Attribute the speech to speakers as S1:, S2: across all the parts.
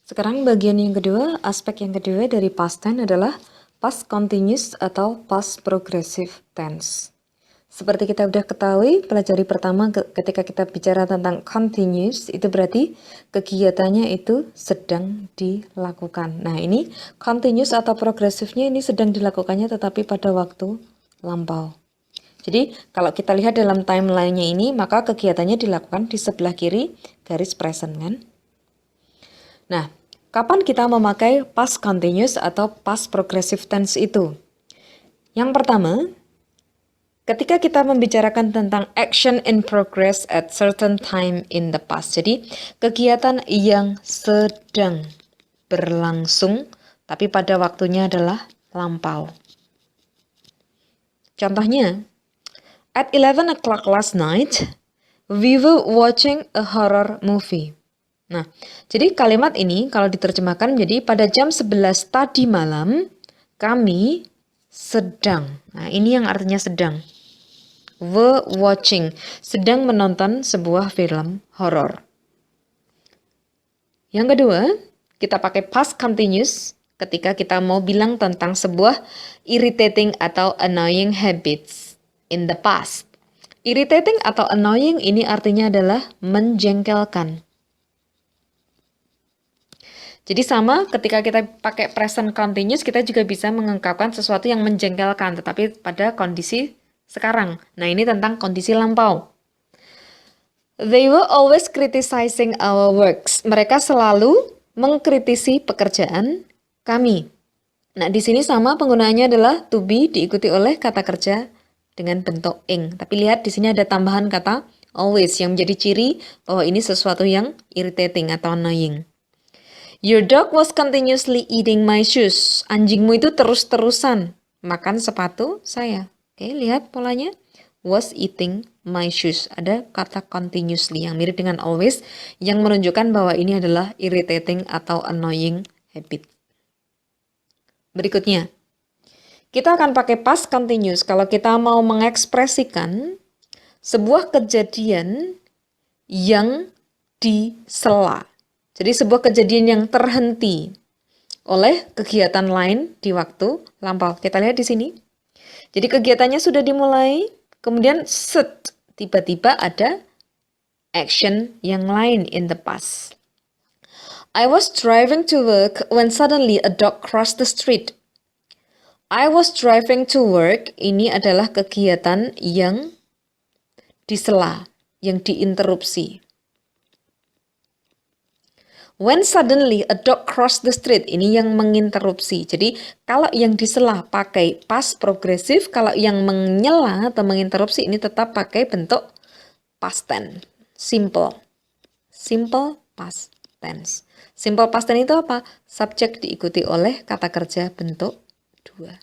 S1: Sekarang bagian yang kedua, aspek yang kedua dari past tense adalah past continuous atau past progressive tense. Seperti kita udah ketahui, pelajari pertama ketika kita bicara tentang continuous, itu berarti kegiatannya itu sedang dilakukan. Nah, ini continuous atau progresifnya ini sedang dilakukannya tetapi pada waktu lampau. Jadi, kalau kita lihat dalam timeline-nya ini, maka kegiatannya dilakukan di sebelah kiri garis present kan? Nah, kapan kita memakai past continuous atau past progressive tense itu? Yang pertama, ketika kita membicarakan tentang action in progress at certain time in the past. Jadi, kegiatan yang sedang berlangsung, tapi pada waktunya adalah lampau. Contohnya, at 11 o'clock last night, we were watching a horror movie. Nah, jadi kalimat ini kalau diterjemahkan menjadi pada jam 11 tadi malam, kami sedang. Nah, ini yang artinya sedang. Were watching, sedang menonton sebuah film horor. Yang kedua, kita pakai past continuous ketika kita mau bilang tentang sebuah irritating atau annoying habits in the past. Irritating atau annoying ini artinya adalah menjengkelkan. Jadi sama ketika kita pakai present continuous, kita juga bisa mengungkapkan sesuatu yang menjengkelkan, tetapi pada kondisi sekarang. Nah, ini tentang kondisi lampau. They were always criticizing our works. Mereka selalu mengkritisi pekerjaan kami. Nah, di sini sama penggunaannya adalah to be diikuti oleh kata kerja dengan bentuk ing. Tapi lihat di sini ada tambahan kata always yang menjadi ciri bahwa ini sesuatu yang irritating atau annoying. Your dog was continuously eating my shoes. Anjingmu itu terus-terusan makan sepatu saya. Oke, lihat polanya. Was eating my shoes. Ada kata continuously yang mirip dengan always yang menunjukkan bahwa ini adalah irritating atau annoying habit. Berikutnya, kita akan pakai past continuous kalau kita mau mengekspresikan sebuah kejadian yang disela. Jadi sebuah kejadian yang terhenti oleh kegiatan lain di waktu lampau. Kita lihat di sini. Jadi kegiatannya sudah dimulai, kemudian set, tiba-tiba ada action yang lain in the past. I was driving to work when suddenly a dog crossed the street. I was driving to work, ini adalah kegiatan yang disela, yang diinterupsi. When suddenly a dog crossed the street, ini yang menginterupsi. Jadi kalau yang disela pakai past progresif, kalau yang menyela atau menginterupsi ini tetap pakai bentuk past tense. Simple. Simple past tense. Simple past tense itu apa? Subjek diikuti oleh kata kerja bentuk dua.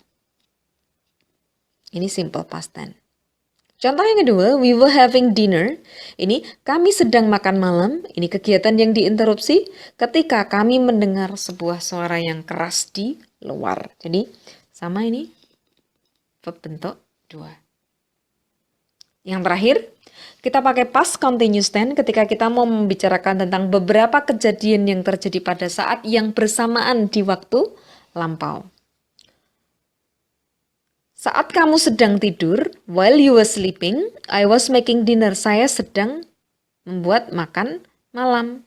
S1: Ini simple past tense. Contoh yang kedua, we were having dinner. Ini kami sedang makan malam. Ini kegiatan yang diinterupsi ketika kami mendengar sebuah suara yang keras di luar. Jadi sama ini verb bentuk dua. Yang terakhir, kita pakai past continuous tense ketika kita mau membicarakan tentang beberapa kejadian yang terjadi pada saat yang bersamaan di waktu lampau. Saat kamu sedang tidur, while you were sleeping, I was making dinner. Saya sedang membuat makan malam.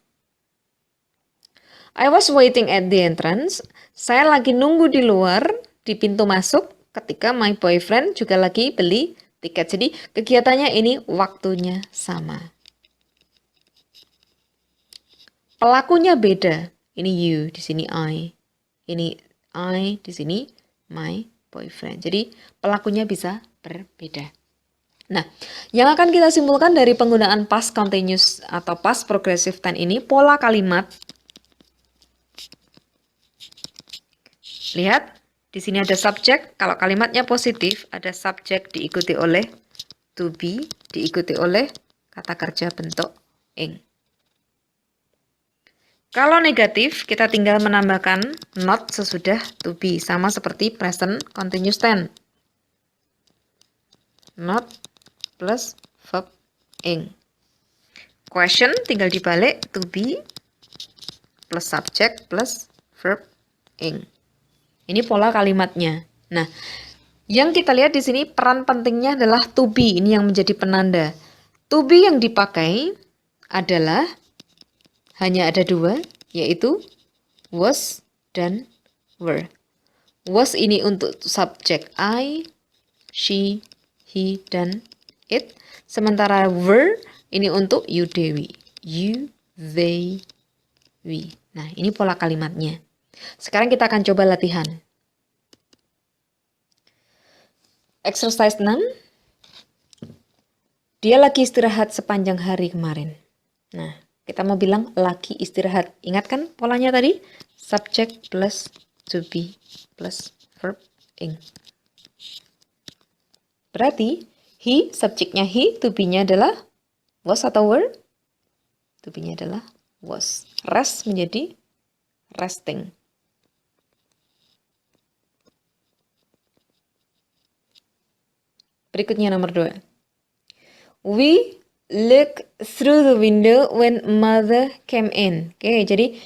S1: I was waiting at the entrance. Saya lagi nunggu di luar, di pintu masuk, ketika my boyfriend juga lagi beli tiket. Jadi kegiatannya ini waktunya sama. Pelakunya beda. Ini you, di sini I. Ini I, di sini my boyfriend. Jadi pelakunya bisa berbeda. Nah, yang akan kita simpulkan dari penggunaan past continuous atau past progressive tense ini, pola kalimat. Lihat, di sini ada subjek. Kalau kalimatnya positif, ada subjek diikuti oleh to be, diikuti oleh kata kerja bentuk ing. Kalau negatif, kita tinggal menambahkan not sesudah to be, sama seperti present continuous tense. Not plus verb ing. Question tinggal dibalik to be plus subject plus verb ing. Ini pola kalimatnya. Nah, yang kita lihat di sini peran pentingnya adalah to be. Ini yang menjadi penanda. To be yang dipakai adalah hanya ada dua, yaitu was dan were. Was ini untuk subjek I, she, he, dan it. Sementara were ini untuk you, Dewi. You, they, we. Nah, ini pola kalimatnya. Sekarang kita akan coba latihan. Exercise 6. Dia lagi istirahat sepanjang hari kemarin. Nah, kita mau bilang lagi istirahat. Ingat kan polanya tadi? Subject plus to be plus verb ing. Berarti he, subjeknya he, to be-nya adalah was atau were? To be-nya adalah was. Rest menjadi resting. Berikutnya nomor 2. We look through the window when mother came in. Oke, jadi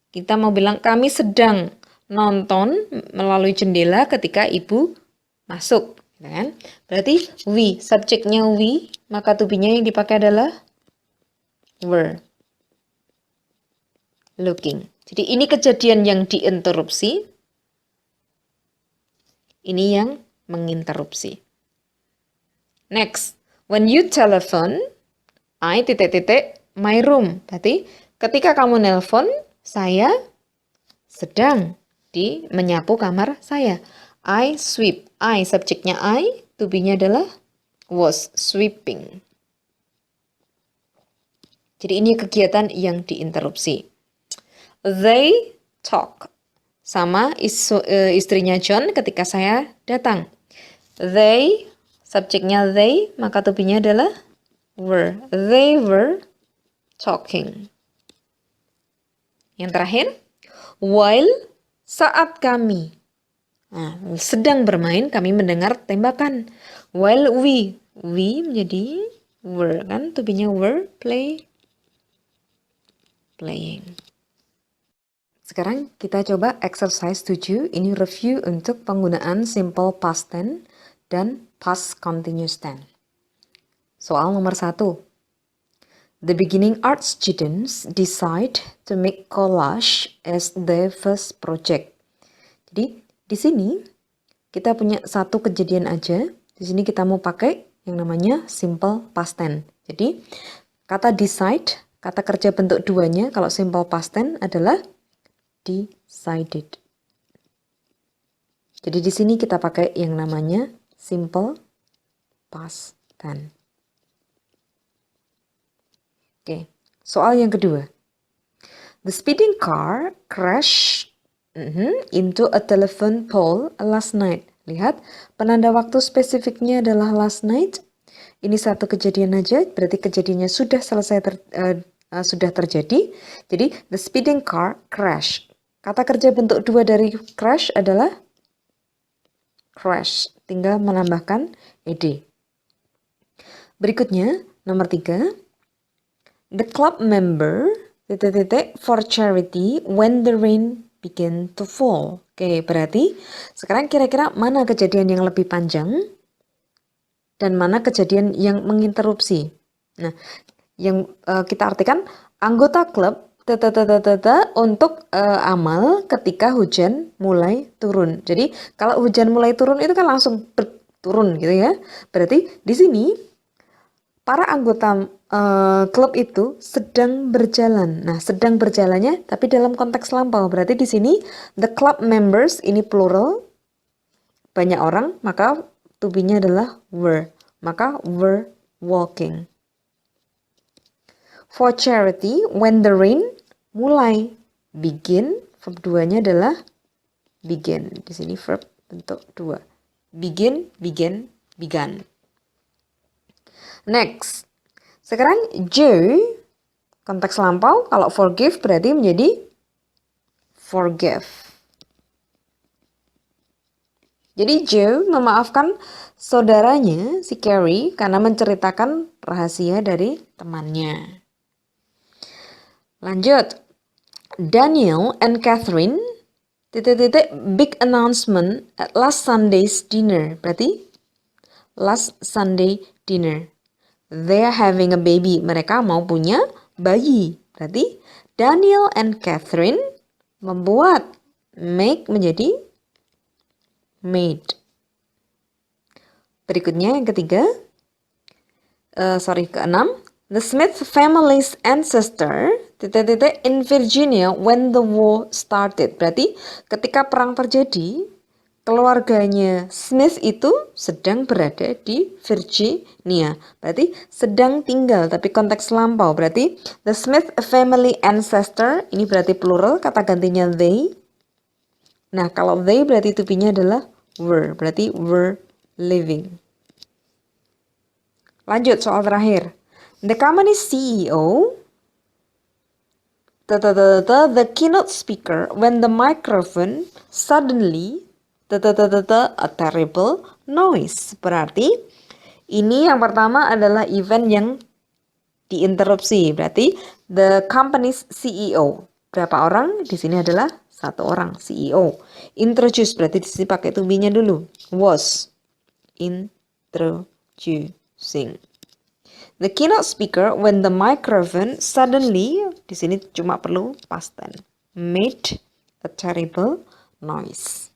S1: kita mau bilang kami sedang nonton melalui jendela ketika ibu masuk. Kan? Berarti we, subjeknya we, maka to be-nya yang dipakai adalah were. Looking. Jadi ini kejadian yang diinterupsi. Ini yang menginterupsi. Next, when you telephone, I my room. Berarti ketika kamu nelpon, saya sedang menyapu kamar saya. I sweep. I, subjeknya I, to be-nya adalah was sweeping. Jadi ini kegiatan yang diinterupsi. They talk. Sama istrinya John ketika saya datang. They, subjeknya they, maka to be-nya adalah were. They were talking. Yang terakhir, while, saat kami sedang bermain, kami mendengar tembakan. While we menjadi were, kan? To be-nya were, playing. Sekarang kita coba exercise 7. Ini review untuk penggunaan simple past tense dan past continuous tense. Soal nomor 1. The beginning art students decide to make collage as their first project. Jadi di sini kita punya satu kejadian aja. Di sini kita mau pakai yang namanya simple past tense. Jadi kata decide, kata kerja bentuk duanya kalau simple past tense adalah decided. Jadi di sini kita pakai yang namanya simple past tense. Oke, soal yang kedua. The speeding car crashed into a telephone pole last night. Lihat, penanda waktu spesifiknya adalah last night. Ini satu kejadian aja, berarti kejadiannya sudah sudah terjadi. Jadi the speeding car crashed. Kata kerja bentuk dua dari crash adalah crash. Tinggal menambahkan ed. Berikutnya, nomor 3. The club member for charity when the rain began to fall. Oke, berarti sekarang kira-kira mana kejadian yang lebih panjang dan mana kejadian yang menginterupsi. Nah, yang kita artikan anggota klub untuk amal ketika hujan mulai turun. Jadi kalau hujan mulai turun itu kan langsung turun gitu ya. Berarti di sini para anggota klub itu sedang berjalan. Nah, sedang berjalannya tapi dalam konteks lampau. Berarti di sini the club members ini plural, banyak orang, maka to be-nya adalah were. Maka were walking. For charity, when the rain, mulai. Begin, verb 2-nya adalah begin. Di sini verb bentuk 2. Begin, began, began. Next. Sekarang Joe, konteks lampau, kalau forgive berarti menjadi forgive. Jadi Joe memaafkan saudaranya, si Carrie, karena menceritakan rahasia dari temannya. Lanjut. Daniel and Catherine big announcement at last Sunday's dinner. Berarti last Sunday dinner. They're having a baby. Mereka mau punya bayi. Berarti Daniel and Catherine membuat. Make menjadi made. Berikutnya yang ketiga. Keenam. The Smith family's ancestor in Virginia when the war started. Berarti ketika perang terjadi, keluarganya Smith itu sedang berada di Virginia. Berarti sedang tinggal, tapi konteks lampau. Berarti the Smith family ancestor, ini berarti plural, kata gantinya they. Nah, kalau they berarti to be-nya adalah were. Berarti were living. Lanjut soal terakhir. The company's CEO, the keynote speaker, when the microphone suddenly, a terrible noise. Berarti ini yang pertama adalah event yang diinterupsi. Berarti the company's CEO. Berapa orang? Di sini adalah satu orang, CEO. Introduce berarti di sini pakai to be-nya dulu. Was introducing. The keynote speaker when the microphone suddenly, di sini cuma perlu past tense, made a terrible noise.